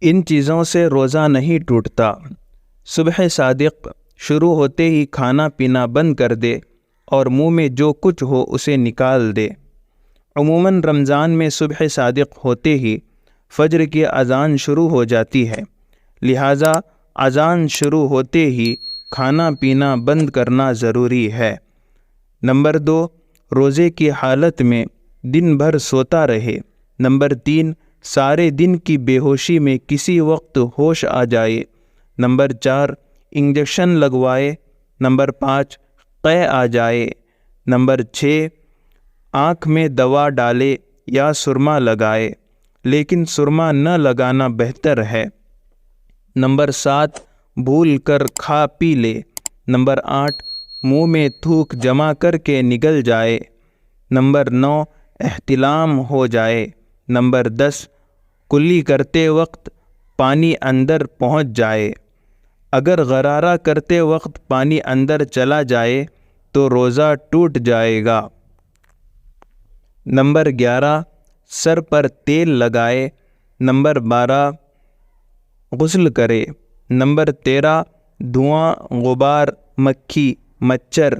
ان چیزوں سے روزہ نہیں ٹوٹتا۔ صبح صادق شروع ہوتے ہی کھانا پینا بند کر دے اور منہ میں جو کچھ ہو اسے نکال دے۔ عموماً رمضان میں صبح صادق ہوتے ہی فجر کی اذان شروع ہو جاتی ہے، لہٰذا اذان شروع ہوتے ہی کھانا پینا بند کرنا ضروری ہے۔ نمبر 2، روزے کی حالت میں دن بھر سوتا رہے۔ نمبر 3، سارے دن کی بے ہوشی میں کسی وقت ہوش آ جائے۔ نمبر 4، انجیکشن لگوائے۔ نمبر 5، قے آ جائے۔ نمبر 6، آنکھ میں دوا ڈالے یا سرما لگائے، لیکن سرما نہ لگانا بہتر ہے۔ نمبر 7، بھول کر کھا پی لے۔ نمبر 8، منہ میں تھوک جمع کر کے نگل جائے۔ نمبر 9، احتلام ہو جائے۔ نمبر 10، کلی کرتے وقت پانی اندر پہنچ جائے۔ اگر غرارہ کرتے وقت پانی اندر چلا جائے تو روزہ ٹوٹ جائے گا۔ نمبر 11، سر پر تیل لگائے۔ نمبر 12، غسل کرے۔ نمبر 13، دھواں، غبار، مکھی، مچھر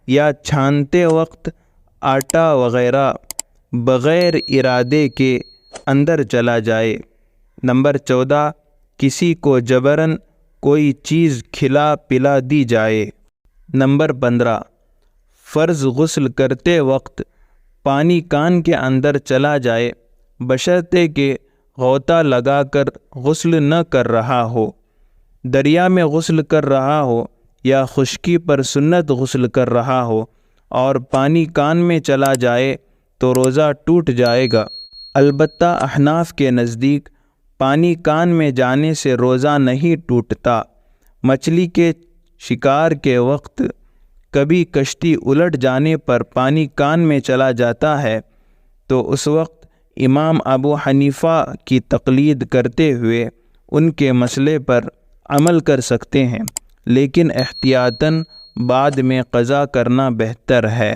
یا چھانتے وقت آٹا وغیرہ بغیر ارادے کے اندر چلا جائے۔ نمبر 14، کسی کو جبراً کوئی چیز کھلا پلا دی جائے۔ نمبر 15، فرض غسل کرتے وقت پانی کان کے اندر چلا جائے بشرطے کہ غوطہ لگا کر غسل نہ کر رہا ہو، دریا میں غسل کر رہا ہو یا خشکی پر سنت غسل کر رہا ہو اور پانی کان میں چلا جائے تو روزہ ٹوٹ جائے گا۔ البتہ احناف کے نزدیک پانی کان میں جانے سے روزہ نہیں ٹوٹتا۔ مچھلی کے شکار کے وقت کبھی کشتی الٹ جانے پر پانی کان میں چلا جاتا ہے تو اس وقت امام ابو حنیفہ کی تقلید کرتے ہوئے ان کے مسئلے پر عمل کر سکتے ہیں، لیکن احتیاطاً بعد میں قضا کرنا بہتر ہے۔